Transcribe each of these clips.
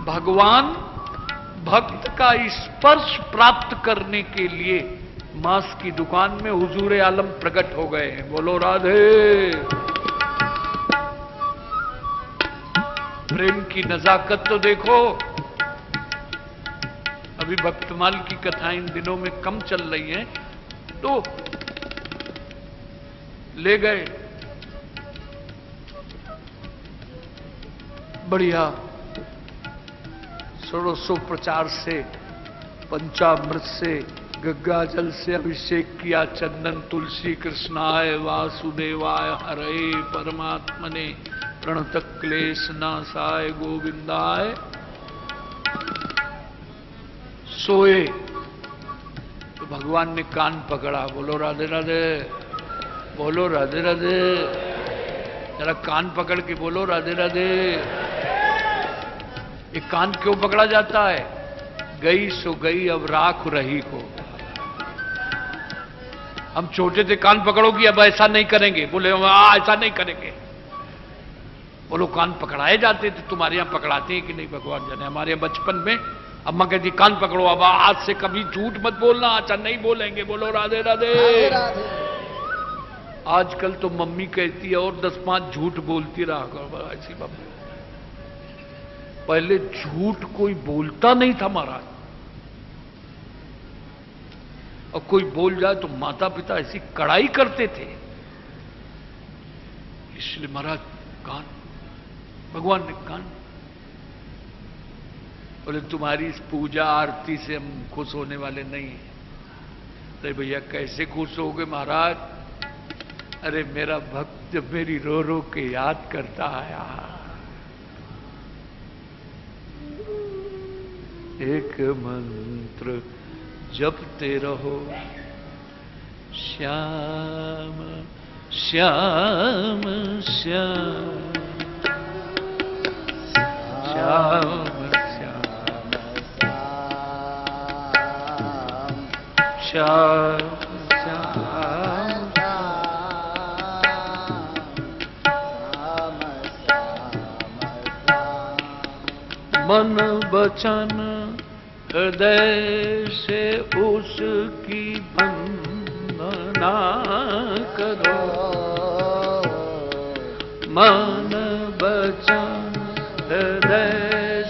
भगवान भक्त का स्पर्श प्राप्त करने के लिए मांस की दुकान में हुजूर आलम प्रकट हो गए हैं। बोलो राधे। प्रेम की नजाकत तो देखो। अभी भक्तमाल की कथाएं इन दिनों में कम चल रही हैं, तो ले गए बढ़िया षोडशोपचार से, पंचामृत से, गंगा जल से अभिषेक किया, चंदन तुलसी कृष्णाय वासुदेवाय हरे परमात्मने प्रणत क्लेश नाशाय गोविंदाय। सोए तो भगवान ने कान पकड़ा। बोलो राधे राधे, बोलो राधे राधे। जरा कान पकड़ के बोलो राधे राधे। ये कान क्यों पकड़ा जाता है? गई सो गई अब राख रही को। हम छोटे थे, कान पकड़ोगी अब ऐसा नहीं करेंगे। बोले ऐसा नहीं करेंगे। बोलो कान पकड़ाए जाते थे। तुम्हारे यहां पकड़ाते हैं कि नहीं भगवान जाने। हमारे बचपन में अम्मा कहती कान पकड़ो, अब आज से कभी झूठ मत बोलना। अच्छा नहीं बोलेंगे। बोलो राधे राधे, राधे राधे। आजकल तो मम्मी कहती है और 10-5 झूठ बोलती रहा करो ऐसी मम्मी। पहले झूठ कोई बोलता नहीं था महाराज, और कोई बोल जाए तो माता पिता ऐसी कड़ाई करते थे। इसलिए महाराज कान, भगवान ने कान। बोले तुम्हारी इस पूजा आरती से हम खुश होने वाले नहीं हैं। अरे भैया कैसे खुश होगे महाराज? अरे मेरा भक्त जब मेरी रो रो के याद करता आया, एक मंत्र जपते रहो, श्याम श्याम श्याम श्याम श्याम श्याम। मन वचन हृदय से उसकी वंदना करो। मन वचन हृदय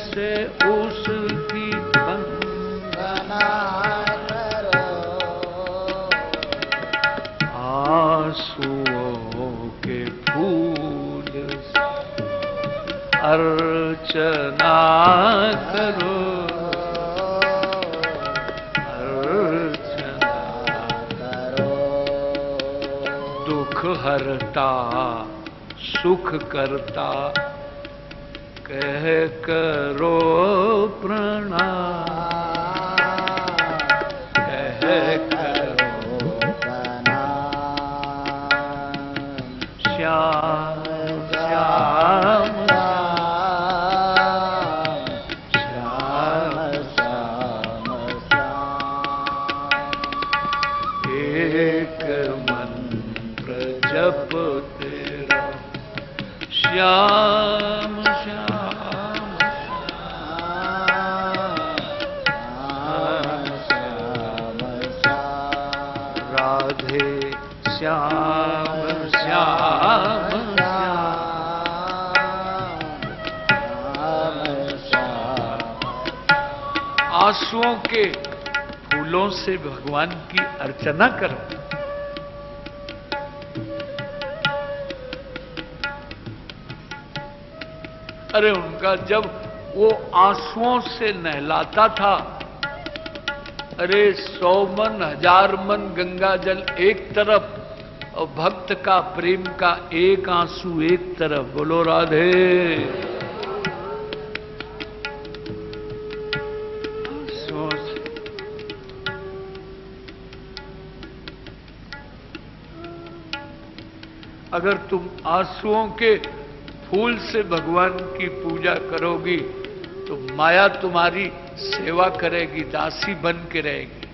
से उसकी वंदना करो। आंसुओं के फूल से अर्चना करो। अर्चना करो। दुख हरता सुख करता कह करो प्रणाम। कह करो प्रणाम। श्याम श्याम श्याम श्याम श्याम। एक मंत्र जपते रहो, श्याम श्याम श्याम श्याम। राधे श्याम श्याम श्याम। आंसुओं के फूलों से भगवान की अर्चना करो। अरे उनका जब वो आंसुओं से नहलाता था, अरे 100 मन 1000 मन गंगा जल एक तरफ और भक्त का प्रेम का एक आंसू एक तरफ। बोलो राधे। अगर तुम आंसुओं के फूल से भगवान की पूजा करोगी तो माया तुम्हारी सेवा करेगी, दासी बन के रहेगी।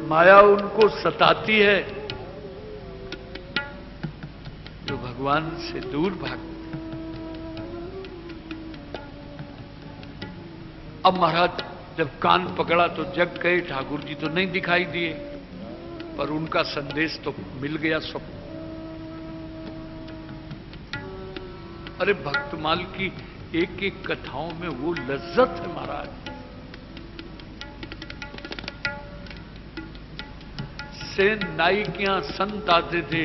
माया उनको सताती है जो भगवान से दूर भागते। अब महाराज जब कान पकड़ा तो जग गए, ठाकुर जी तो नहीं दिखाई दिए, पर उनका संदेश तो मिल गया सब। अरे भक्तमाल की एक एक कथाओं में वो लज्जत है महाराज। से नाई के यहां संत आते थे,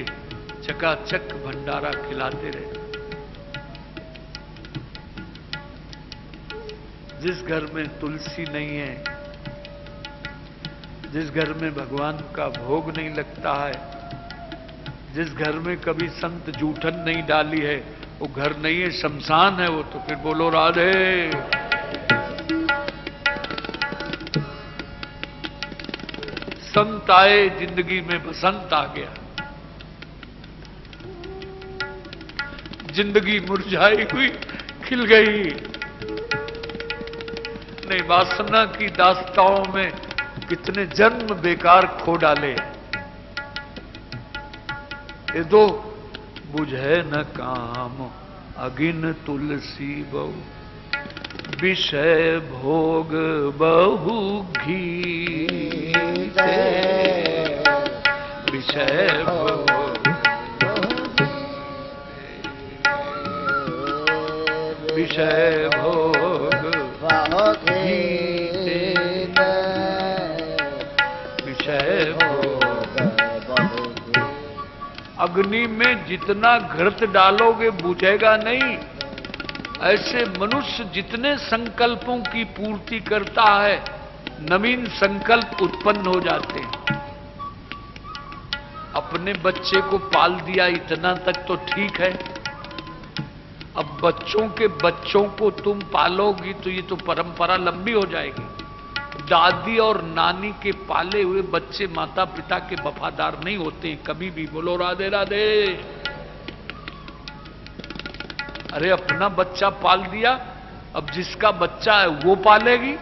चकाचक भंडारा खिलाते रहे। जिस घर में तुलसी नहीं है, जिस घर में भगवान का भोग नहीं लगता है, जिस घर में कभी संत जूठन नहीं डाली है, वो घर नहीं है, शमशान है वो। तो फिर बोलो राधे। संत आए, जिंदगी में बसंत आ गया। जिंदगी मुरझाई हुई खिल गई। ने वासना की दास्ताओं में कितने जन्म बेकार खो डाले। ये दो बुझे न काम अगिन तुलसी बहु, विषय भोग बहु घीते। विषय भोग विषय भोग विषय भोग। अग्नि में जितना घृत डालोगे बुझेगा नहीं। ऐसे मनुष्य जितने संकल्पों की पूर्ति करता है, नवीन संकल्प उत्पन्न हो जाते हैं। अपने बच्चे को पाल दिया इतना तक तो ठीक है। अब बच्चों के बच्चों को तुम पालोगी तो ये तो परंपरा लंबी हो जाएगी। दादी और नानी के पाले हुए बच्चे माता पिता के वफादार नहीं होते हैं कभी भी। बोलो राधे राधे। अरे अपना बच्चा पाल दिया, अब जिसका बच्चा है वो पालेगी।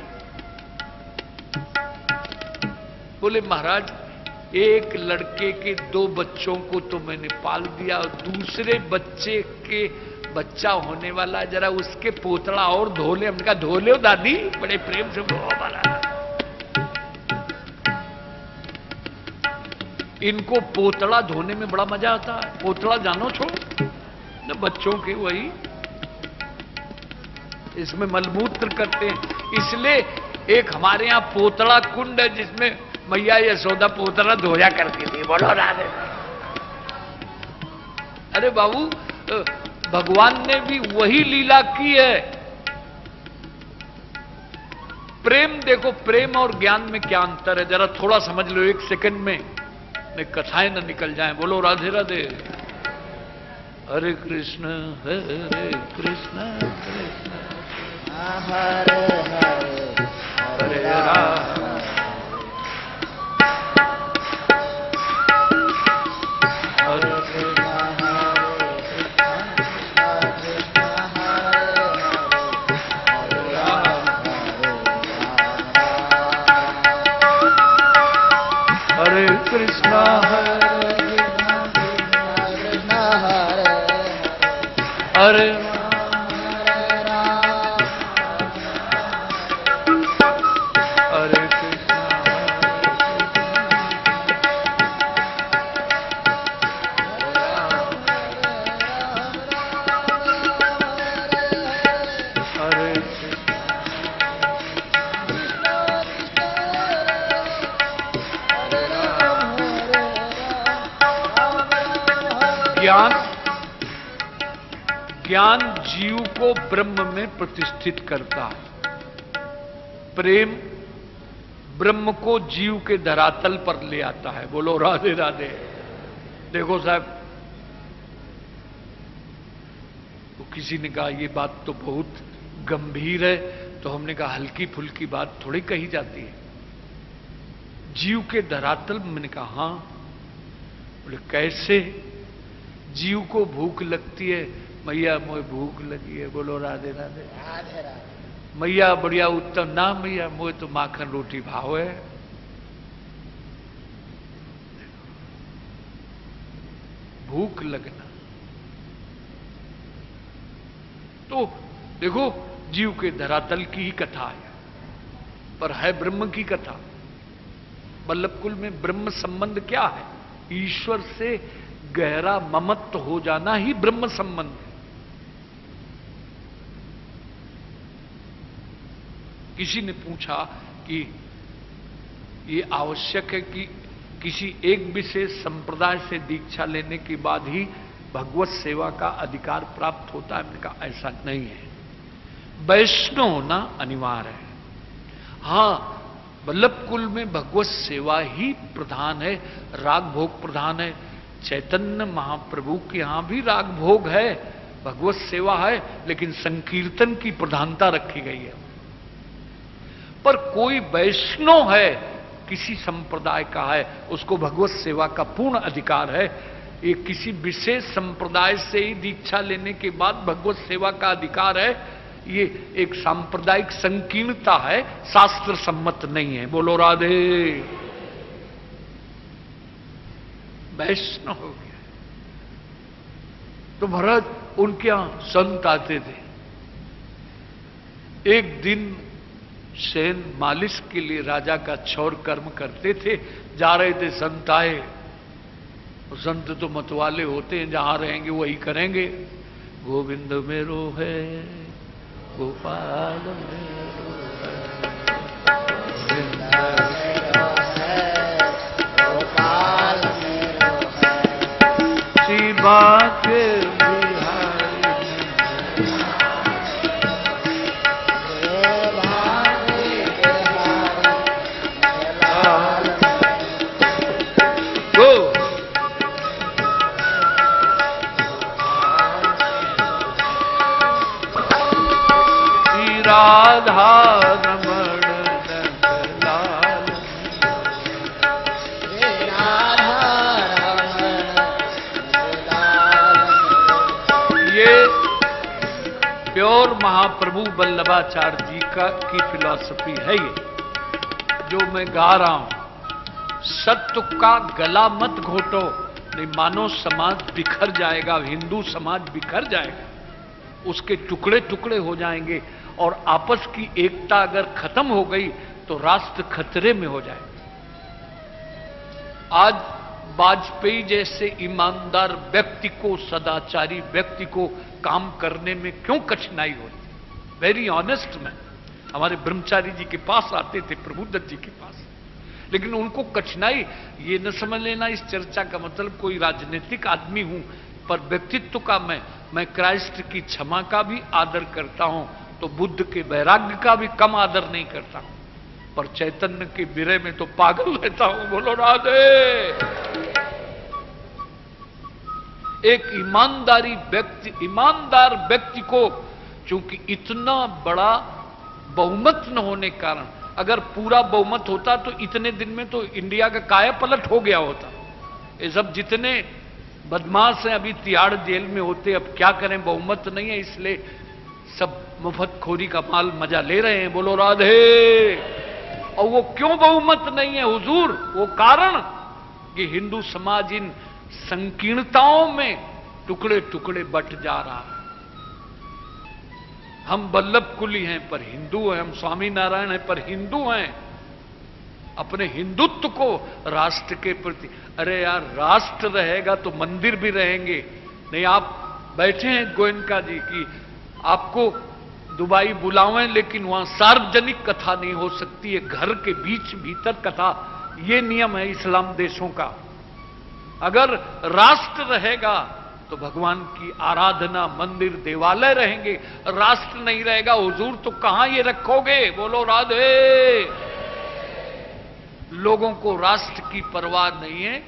बोले महाराज एक लड़के के 2 बच्चों को तो मैंने पाल दिया, दूसरे बच्चे के बच्चा होने वाला, जरा उसके पोतड़ा और धो ले। हमने कहा धो ले दादी, बड़े प्रेम से धो वाला। इनको पोतड़ा धोने में बड़ा मजा आता है। पोतड़ा जानो छोड़ न, बच्चों के वही इसमें मलमूत्र करते हैं। इसलिए एक हमारे यहां पोतड़ा कुंड है जिसमें मैया यशोदा पोतड़ा धोया करती थी। बोलो राधे। अरे बाबू भगवान ने भी वही लीला की है। प्रेम देखो, प्रेम और ज्ञान में क्या अंतर है जरा थोड़ा समझ लो एक सेकंड में, नहीं कथाएं न निकल जाएं। बोलो राधे राधे। हरे कृष्ण कृष्ण हरे हरे हरे राम कृष्णा हरे ज्ञान जीव को ब्रह्म में प्रतिष्ठित करता है। प्रेम ब्रह्म को जीव के धरातल पर ले आता है। बोलो राधे राधे। देखो साहब, तो किसी ने कहा ये बात तो बहुत गंभीर है, तो हमने कहा हल्की फुल्की बात थोड़ी कही जाती है। जीव के धरातल, मैंने कहा हां। बोले कैसे? जीव को भूख लगती है, मैया मोए भूख लगी है। बोलो राधे राधे। राधे राधे। मैया बढ़िया उत्तम ना, मैया मोए तो माखन रोटी भाव है। भूख लगना, तो देखो, जीव के धरातल की ही कथा है, पर है ब्रह्म की कथा। वल्लभ कुल में ब्रह्म संबंध क्या है? ईश्वर से गहरा ममत्व हो जाना ही ब्रह्म संबंध है। किसी ने पूछा कि ये आवश्यक है कि किसी एक विशेष संप्रदाय से दीक्षा लेने के बाद ही भगवत सेवा का अधिकार प्राप्त होता है। मैंने कहा ऐसा नहीं है, वैष्णव होना अनिवार्य है। हां, वल्लभ कुल में भगवत सेवा ही प्रधान है, राग भोग प्रधान है। चैतन्य महाप्रभु के यहां भी राग भोग है, भगवत सेवा है, लेकिन संकीर्तन की प्रधानता रखी गई है। पर कोई वैष्णव है, किसी संप्रदाय का है, उसको भगवत सेवा का पूर्ण अधिकार है। ये किसी विशेष संप्रदाय से ही दीक्षा लेने के बाद भगवत सेवा का अधिकार है, ये एक सांप्रदायिक संकीर्णता है, शास्त्र सम्मत नहीं है। बोलो राधे। वैष्णव हो गया तो महाराज उनके यहां संत आते थे। एक दिन सेन मालिश के लिए राजा का क्षौर कर्म करते थे, जा रहे थे, संत आए। और संत तो मतवाले होते हैं, जहां रहेंगे वही करेंगे। गोविंद मेरो है, गोपाल मेरो है, गोविंद मेरो है, गोपाल मेरो है, शिवा के राधा रमण नंदलाल, राधा रमण नंदलाल। ये प्योर महाप्रभु वल्लभाचार्य जी की फिलॉसफी है। ये जो मैं गा रहा हूं, सत्य का गला मत घोटो, नहीं मानो समाज बिखर जाएगा, हिंदू समाज बिखर जाएगा, उसके टुकड़े टुकड़े हो जाएंगे। और आपस की एकता अगर खत्म हो गई तो राष्ट्र खतरे में हो जाएगा। आज वाजपेयी जैसे ईमानदार व्यक्ति को, सदाचारी व्यक्ति को काम करने में क्यों कठिनाई होती? वेरी ऑनेस्ट मैन हमारे ब्रह्मचारी जी के पास आते थे, प्रभुदत्त जी के पास, लेकिन उनको कठिनाई, ये न समझ लेना इस चर्चा का मतलब कोई राजनीतिक आदमी हूं, पर व्यक्तित्व का मैं क्राइस्ट की क्षमा का भी आदर करता हूं, तो बुद्ध के वैराग्य का भी कम आदर नहीं करता हूं, पर चैतन्य के विरह में तो पागल रहता हूं। बोलो राधे। एक ईमानदार व्यक्ति को चूंकि इतना बड़ा बहुमत न होने के कारण, अगर पूरा बहुमत होता तो इतने दिन में तो इंडिया का काया पलट हो गया होता। ये सब जितने बदमाश हैं अभी तिहाड़ जेल में होते, अब क्या करें, बहुमत नहीं है, इसलिए सब मुफ्तखोरी का माल मजा ले रहे हैं। बोलो राधे। और वो क्यों बहुमत नहीं है हुजूर? वो कारण कि हिंदू समाज इन संकीर्णताओं में टुकड़े टुकड़े बट जा रहा है। हम वल्लभ कुली हैं पर हिंदू हैं, हम स्वामी नारायण हैं पर हिंदू हैं। अपने हिंदुत्व को राष्ट्र के प्रति, अरे यार राष्ट्र रहेगा तो मंदिर भी रहेंगे। नहीं, आप बैठे हैं गोयनका जी की, आपको दुबई बुलावें लेकिन वहां सार्वजनिक कथा नहीं हो सकती है, घर के बीच भीतर कथा, ये नियम है इस्लाम देशों का। अगर राष्ट्र रहेगा तो भगवान की आराधना, मंदिर, देवालय रहेंगे। राष्ट्र नहीं रहेगा हुजूर तो कहां ये रखोगे? बोलो राधे। लोगों को राष्ट्र की परवाह नहीं है,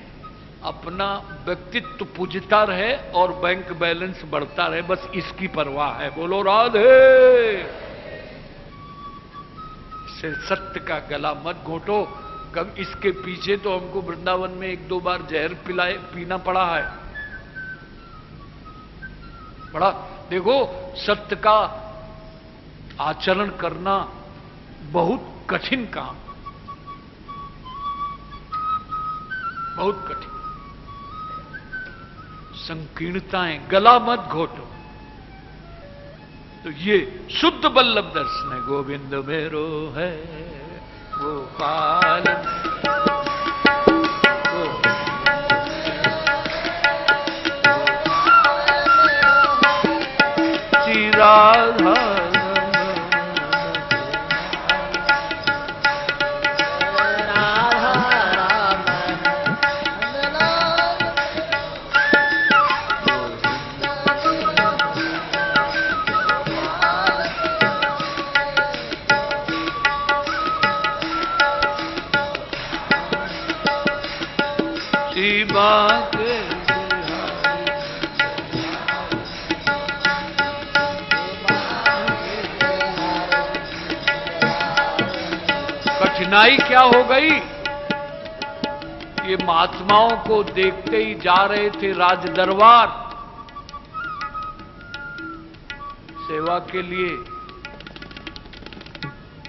अपना व्यक्तित्व पूजता रहे और बैंक बैलेंस बढ़ता रहे, बस इसकी परवाह है। बोलो राधे। से सत्य का गला मत घोटो। कब इसके पीछे तो हमको वृंदावन में 1-2 बार जहर पीना पड़ा है। बड़ा देखो, सत्य का आचरण करना बहुत कठिन काम, बहुत कठिन। संकीर्णताएं, गला मत घोटो। तो ये शुद्ध बल्लभ दर्शन है। गोविंद मेरो है गोपाल, श्री राधा कठिनाई क्या हो गई? ये महात्माओं को देखते ही जा रहे थे राज दरबार सेवा के लिए।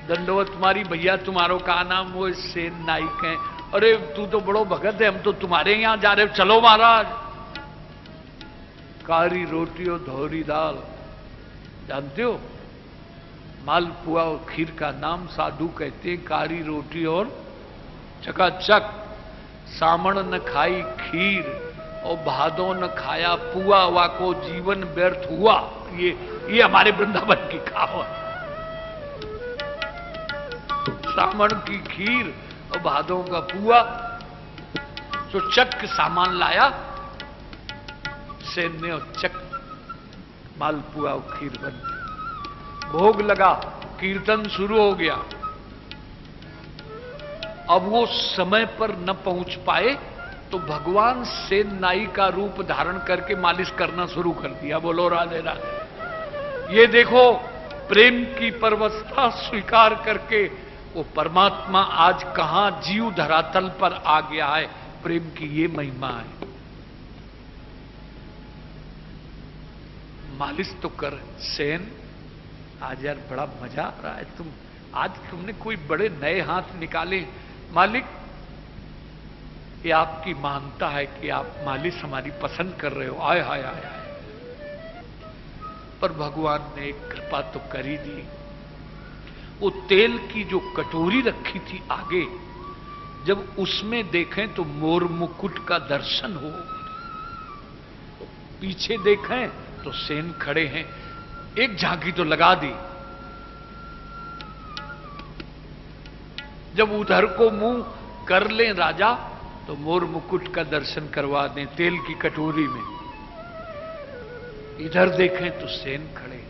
दंडवत मारी, भैया तुम्हारो का नाम? वो सेन नाइक हैं। अरे तू तो बड़ो भगत है, हम तो तुम्हारे यहां जा रहे, चलो महाराज। कारी रोटी और धौरी दाल, जानते हो? मालपुआ और खीर का नाम साधु कहते हैं कारी रोटी और चकाचक। सामण न खाई खीर और भादो न खाया पुआ, वा को जीवन व्यर्थ हुआ। ये हमारे वृंदावन की कहावत। सामण की खीर और भादों का पुआ। तो चक सामान लाया सेन ने और चक मालपुआ और खीर बन गई। भोग लगा, कीर्तन शुरू हो गया। अब वो समय पर न पहुंच पाए तो भगवान सेन नाई का रूप धारण करके मालिश करना शुरू कर दिया। बोलो राधे राधे। ये देखो प्रेम की परवस्था स्वीकार करके वो परमात्मा आज कहां जीव धरातल पर आ गया है। प्रेम की ये महिमा है। मालिश तो कर सेन, आज यार बड़ा मजा आ रहा है। आज तुमने कोई बड़े नए हाथ निकाले। मालिक, ये आपकी मानता है कि आप मालिश हमारी पसंद कर रहे हो। आय हाय हाय हाय। पर भगवान ने एक कृपा तो कर ही दी। वो तेल की जो कटोरी रखी थी आगे, जब उसमें देखें तो मोर मुकुट का दर्शन हो। पीछे देखें तो सेन खड़े हैं। एक झांकी तो लगा दी। जब उधर को मुंह कर लें राजा तो मोर मुकुट का दर्शन करवा दें तेल की कटोरी में। इधर देखें तो सेन खड़े।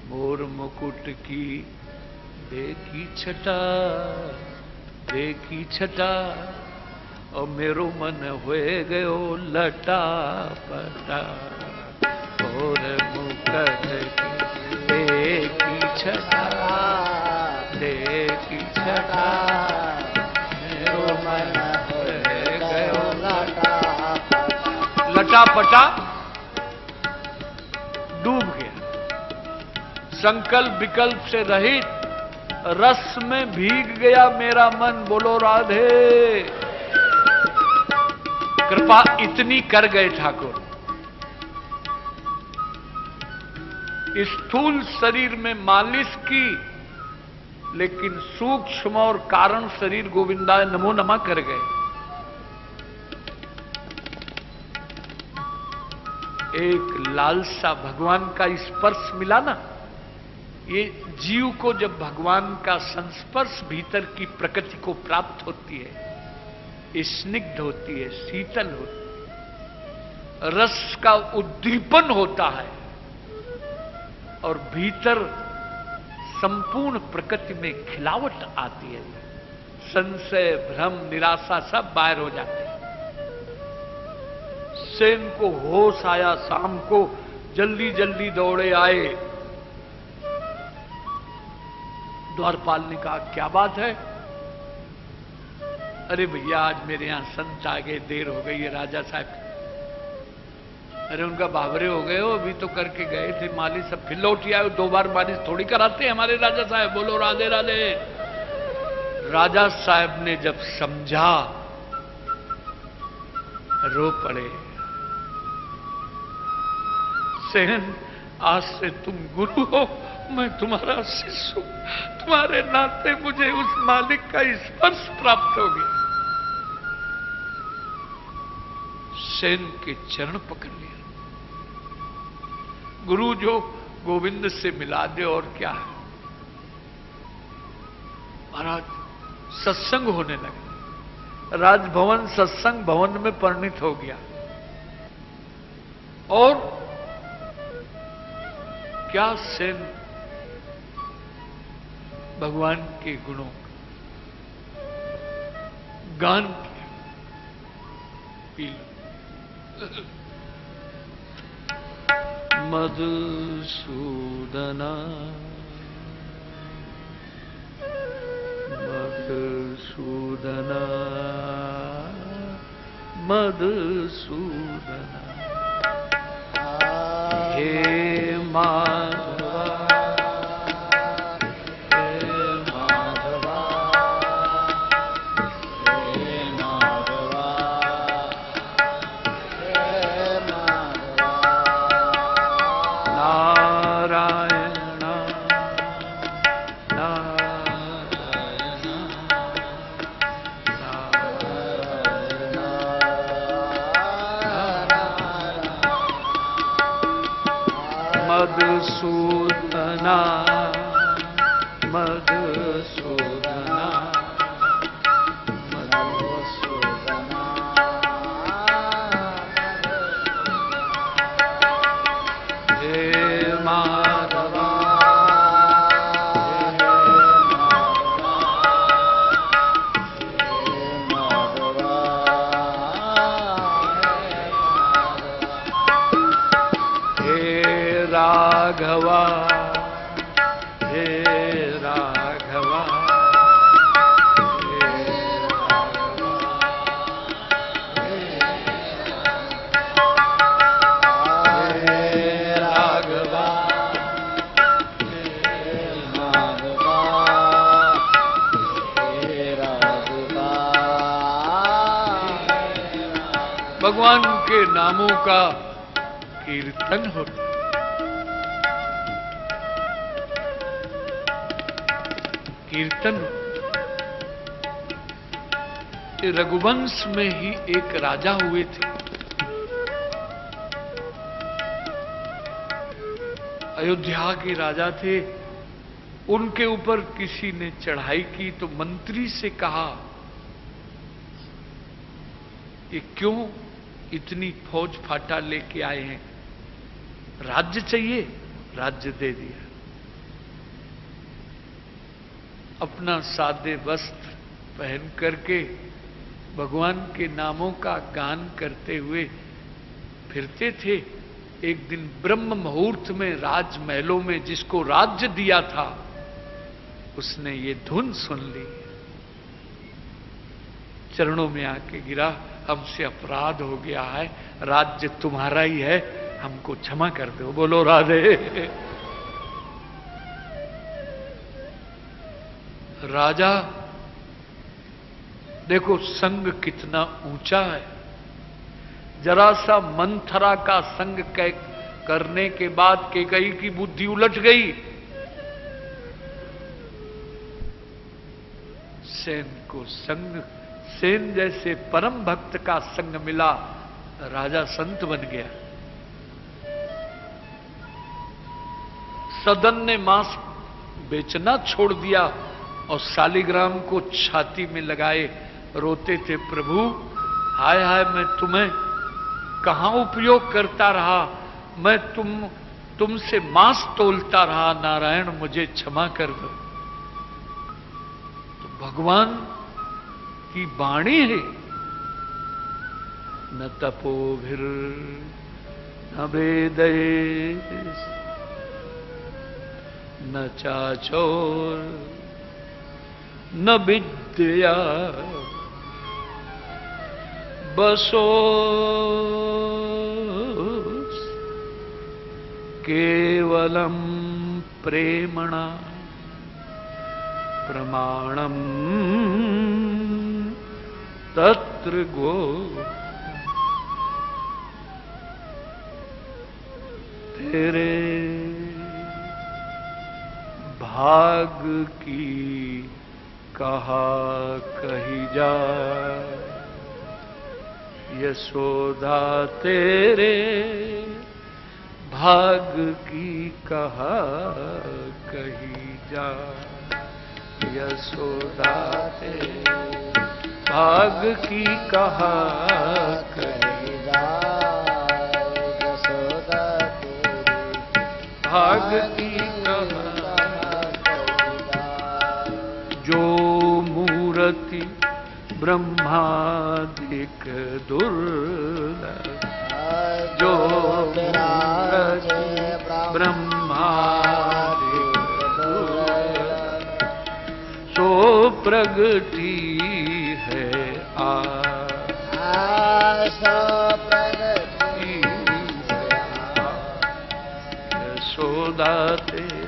मोर मुकुट की देखी छटा, देखी छटा, और मेरो मन हुए गयो लटा पटा। और मुकुट की देखी छटा, देखी छटा, मेरो मन हुए गयो लटा पटा। लटा पटा डूब गया। संकल्प विकल्प से रहित रस में भीग गया मेरा मन। बोलो राधे। कृपा इतनी कर गए ठाकुर। स्थूल शरीर में मालिश की, लेकिन सूक्ष्म और कारण शरीर गोविंदा नमो नमः कर गए। एक लालसा भगवान का स्पर्श मिला ना। ये जीव को जब भगवान का संस्पर्श भीतर की प्रकृति को प्राप्त होती है, स्निग्ध होती है, शीतल होती है, रस का उद्दीपन होता है और भीतर संपूर्ण प्रकृति में खिलावट आती है। संशय, भ्रम, निराशा सब बाहर हो जाते हैं। सेन को होश आया। शाम को जल्दी जल्दी दौड़े आए। द्वारपाल ने कहा क्या बात है? अरे भैया आज मेरे यहां संत आ गए, देर हो गई है राजा साहब। अरे उनका बाबरे हो गए हो, अभी तो करके गए थे मालिश, सब फिर लौट आए। 2 बार मालिश थोड़ी कराते हैं हमारे राजा साहब। बोलो राधे राधे। राजा साहब ने जब समझा रो पड़े। सेन आज से तुम गुरु हो, मैं तुम्हारा शिष्य हूं, तुम्हारे नाते मुझे उस मालिक का स्पर्श प्राप्त हो गया। सेन के चरण पकड़ लिया। गुरु जो गोविंद से मिला दे और क्या है। महाराज सत्संग होने लगा, राजभवन सत्संग भवन में परिणित हो गया। और क्या सेन भगवान के गुणों का गान किया। P low. मधुसूदना मधुसूदना मधुसूदना हे माधवा हे माधवा हे माधवा हे माधवा नारायण मधुसूदना मधुसूदना मधुसूदना हे माधवा राघवा हे राघवा हे राघवा हे राघवा हे राघवा। भगवान के नामों का कीर्तन होता। कीर्तन रघुवंश में ही एक राजा हुए थे। अयोध्या के राजा थे। उनके ऊपर किसी ने चढ़ाई की तो मंत्री से कहा, ये क्यों इतनी फौज फाटा लेके आए हैं, राज्य चाहिए? राज्य दे दिया। अपना सादे वस्त्र पहन करके भगवान के नामों का गान करते हुए फिरते थे। एक दिन ब्रह्म मुहूर्त में राजमहलों में जिसको राज्य दिया था उसने ये धुन सुन ली, चरणों में आके गिरा, हमसे अपराध हो गया है, राज्य तुम्हारा ही है, हमको क्षमा कर दो। बोलो राधे। राजा देखो संग कितना ऊंचा है। जरा सा मंथरा का संग करने के बाद कैकेयी की बुद्धि उलट गई। सेन को संग, सेन जैसे परम भक्त का संग मिला, राजा संत बन गया। सदन ने मांस बेचना छोड़ दिया और शालिग्राम को छाती में लगाए रोते थे, प्रभु हाय हाय मैं तुम्हें कहां उपयोग करता रहा, मैं तुमसे मांस तोलता रहा, नारायण मुझे क्षमा कर दो। तो भगवान की वाणी है, न तपोभिर न वेदैः न चाचोर न विद्या बसो केवलम प्रेमणा प्रमाणम तत्र तेरे भाग की कहा कही जाए, यशोदा तेरे भाग की कहा कही जाए, यशोदा तेरे भाग की कहा कही जाए, यशोदा तेरे भाग की कहा कही जाए। जो मूर्ति ब्रह्मादिक दुर्लभ, जो मूर्ति ब्रह्मादिक दुर्लभ, सो प्रगति है सो प्रगति यशोदा तेरे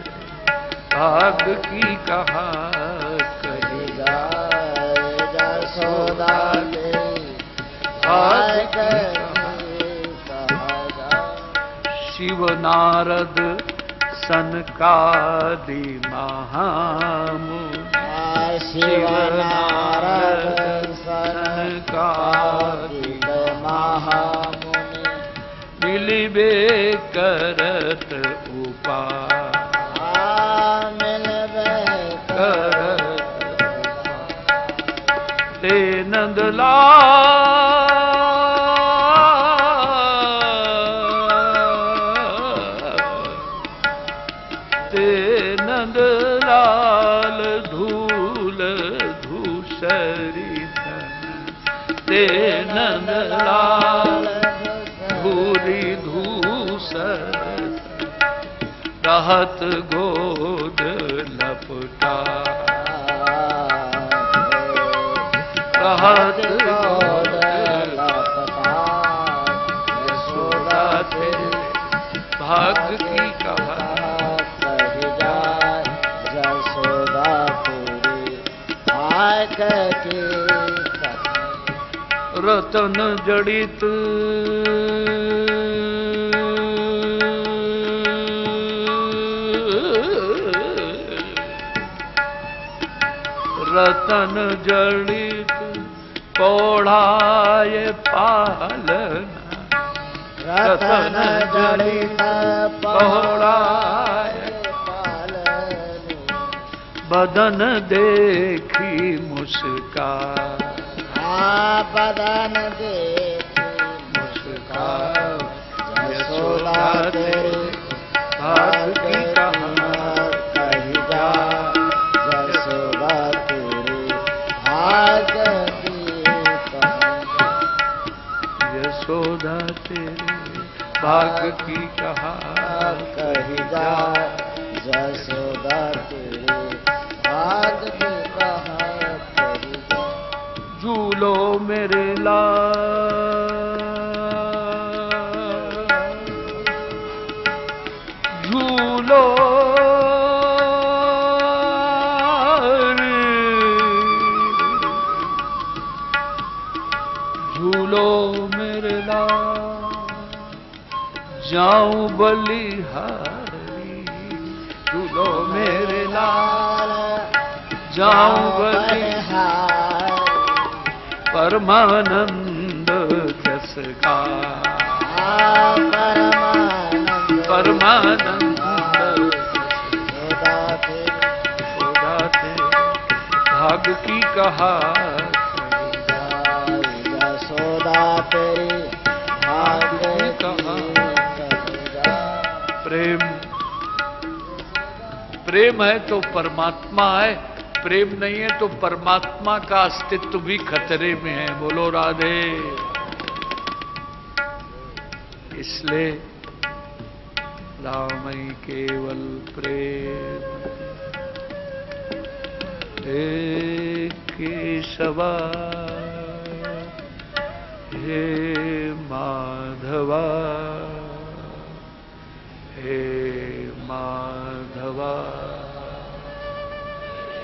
भाग की कहा कही जाए, यशोदा तेरे भाग की कहा जाए। शिव नारद सनकादि महामुनि, शिव नारद सनकादि महामुनि, मिलिबे करत उपाय, मिलबे करत ते नंदलाल ते नंदलाल धूल धूसरी ते नंदलाल धूरी धूसर रहत गोद लपटा, रहत गोद लपटा, यशोदा तेरे भाग की कहा कही जाए, यशोदा तेरे भाग की कहा। रतन जड़ित रतन जड़ित पौढ़ाए पालना, रतन जड़ित पौढ़ाए पालनी, बदन देखी मुस्कान, बदन देखी मुस्कान, यशोदा तेरे भाग की कहा कही जाए, यशोदा तेरे भाग की कहा। यशोदा तेरे भाग की कहा कही जाए, यशोदा तेरे भाग की कहा कही जाए। झूलो मेरे लाल, झूलो झूलो मेरे लाल, जाऊं बलिहारी, झूलो मेरे लाल, जाऊं बलिहारी, परमानंद जस गा, परमानंद यशोदा तेरे यशोदा तेरे भाग की कहा यशोदा तेरे भाग की कहा। प्रेम प्रेम है तो परमात्मा है, प्रेम नहीं है तो परमात्मा का अस्तित्व भी खतरे में है। बोलो राधे। इसलिए राम ही केवल प्रेम, हे केशवा हे माधवा, हे माधवा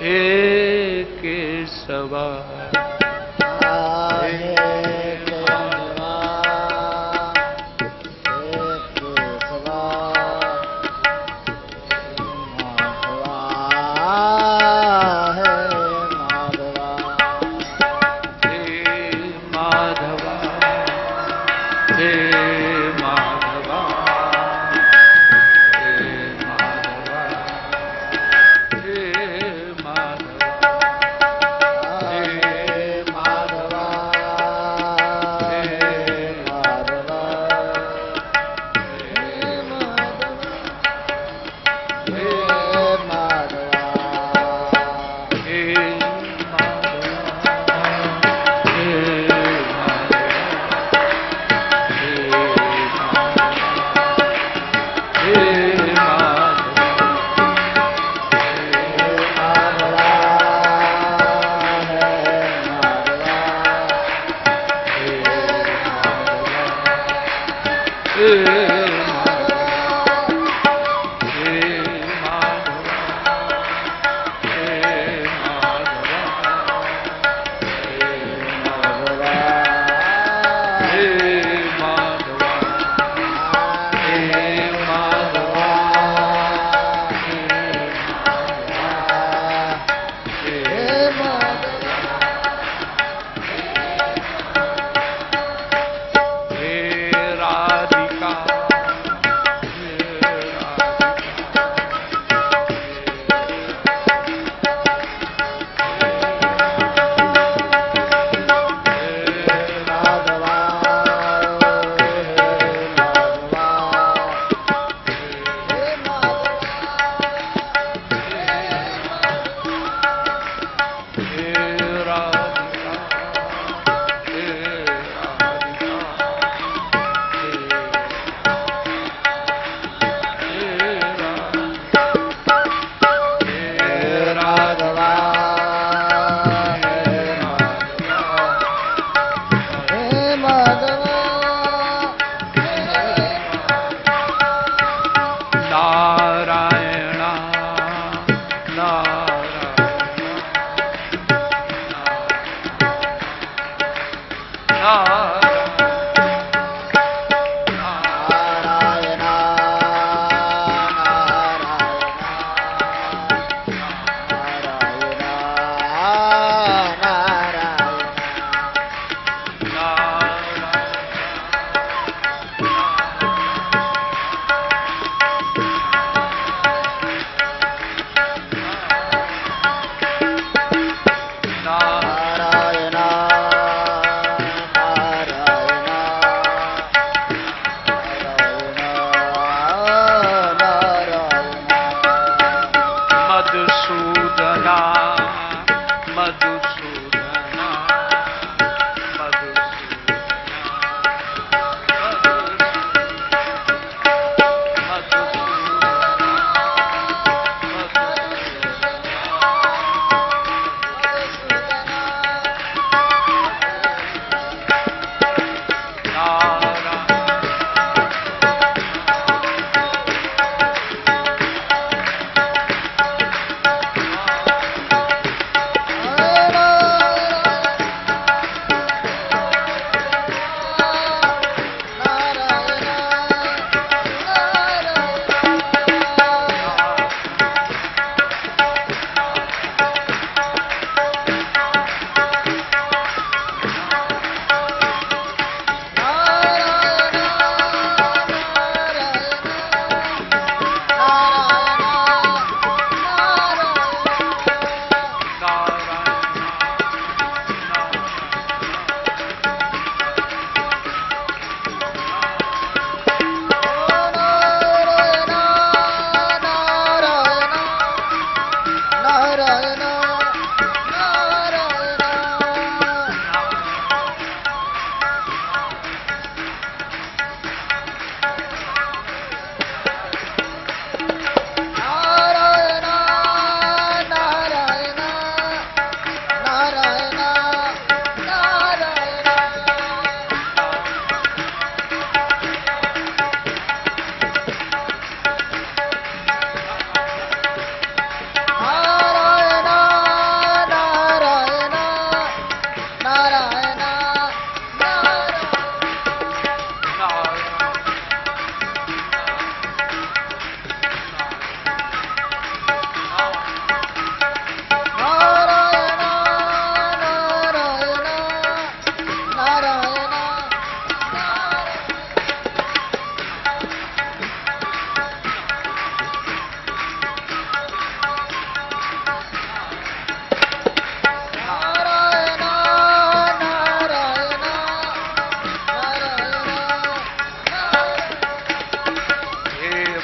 हे केशवा, हे केशवा, हे केशवा,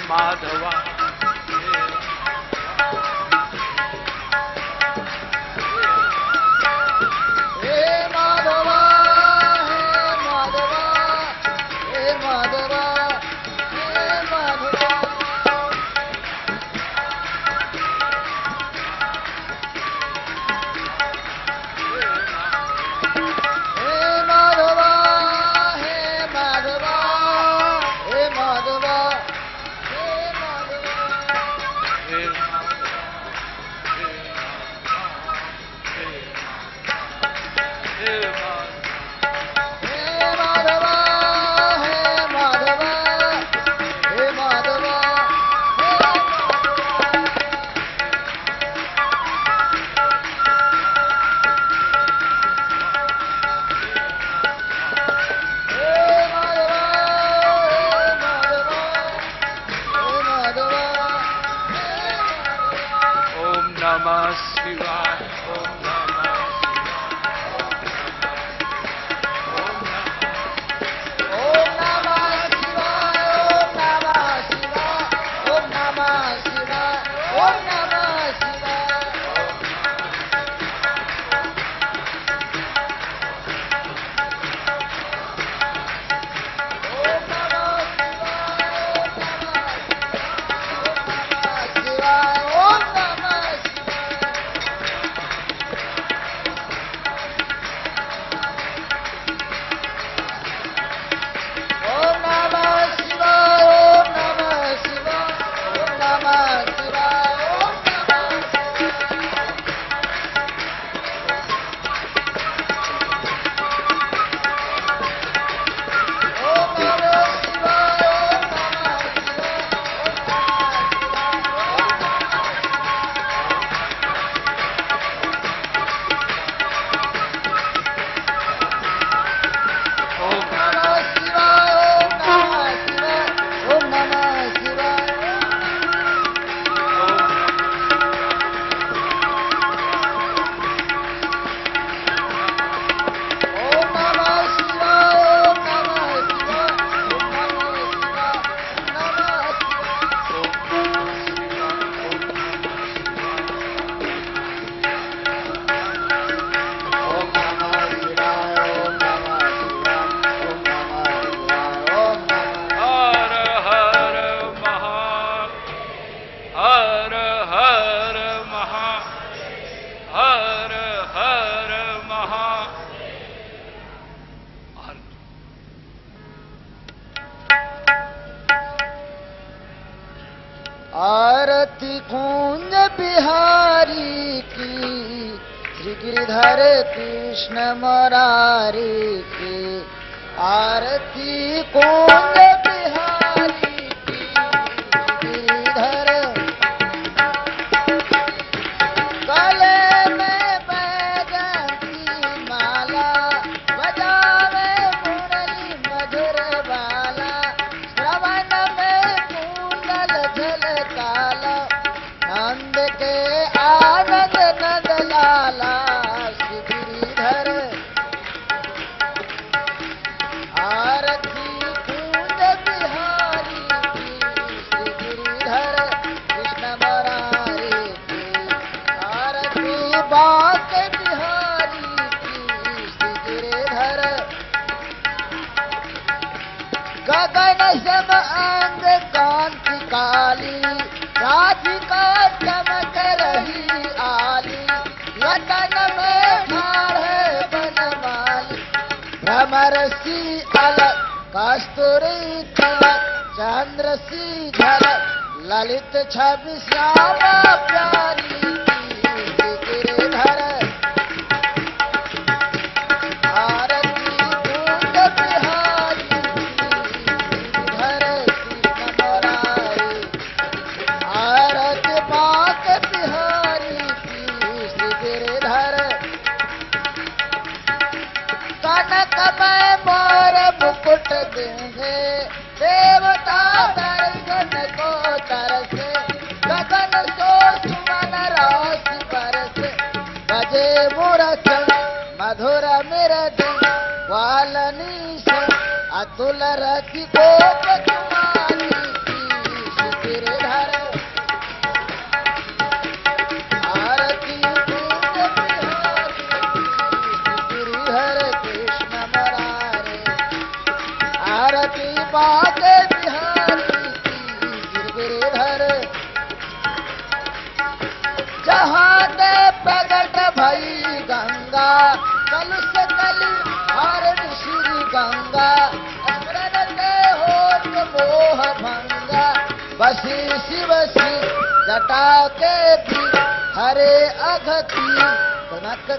माधवा आरती कुंज बिहारी की, श्री गिरिधर कृष्ण मुरारी की। आरती कुंज बिहारी की, गिरिधर गले में बैगन की माला, बजावे मुरली मधुर बाला, श्रवण में कुंडल झलकाला, नंद के आनंद नंद लाला, श्री गिरिधर। आरती कुंज बिहारी की, श्री गिरिधर कृष्ण मुरारी की। आरती बांक बिहारी की, श्री गिरिधर। गगन सम अंग कांति काली, राधिका चमक रही आली, लतन में ठाड़ है बनमाली, भ्रमर सी अलग कस्तूरी तिलक, चंद्र सी झलक, ललित छवि श्यामा प्यारी की, गिरिधर। आरती कुंज बिहारी की, गिरिधर कृष्ण मुरारी। आरती बांक बिहारी की, श्री गिरिधर। कनकमय मोर मुकुट बिंधे, देवता दर्शन को तरसे, गगन सो सुमन राशि बरसे, बजे मुरचन मधुर मृदंग, वालनी से अतुल रति गोप कुमारी की, श्री गिरिधर जहाँ दे प्रगट भई गंगा कलुष कली हरण श्री गंगा स्मरण ते होत मोह भंगा बसी शिव सी जटा के भी हरे अघती कनक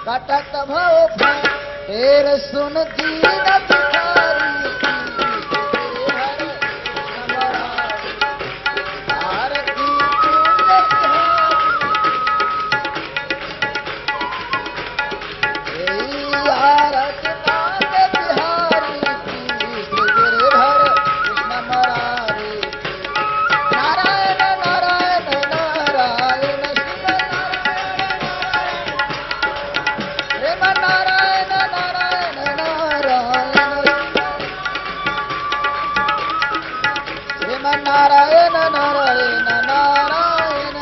कटक भव तेर सुन दीन बिहारी आरती आरती बिहारी गिरिधर कृष्ण मुरारी नारायण नारायण नारायण नारायण नारायण नारायण श्रीमन नारायण नारायण नारायण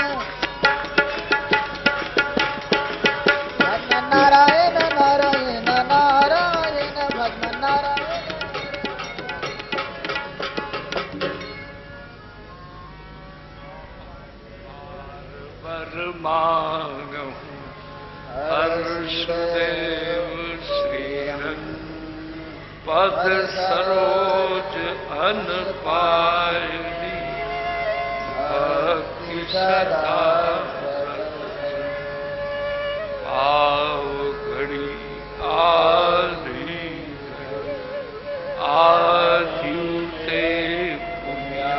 भगवान नारायण नारायण नारायण भगवान नारायण परमागम हर्षदेव श्रीरंग पद सरोज अनपायनी भक्ति सदा पाव घड़ी आधी आद्युते पुण्या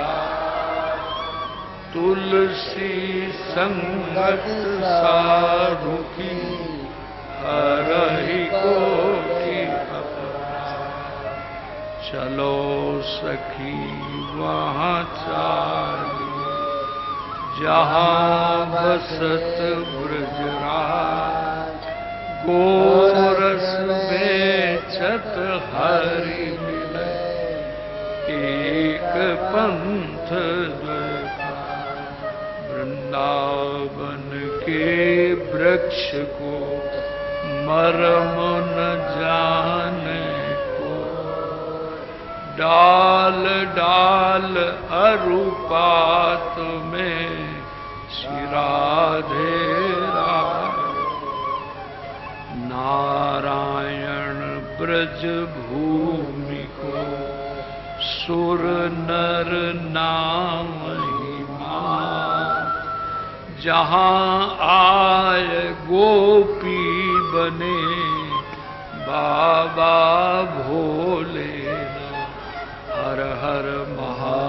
तुलसी संगत साधु की हरहि कोटि चलो सखी वहाँ चाली जहाँ बसत ब्रजराज गोरस बेचत हरि मिले एक पंथ वृंदावन के वृक्ष को मर्म न जाने को डाल डाल अरुपात में राधे नारायण ब्रज भूमि को सुर नर नाम जहाँ आय गोपी बने बाबा भोले हर हर महा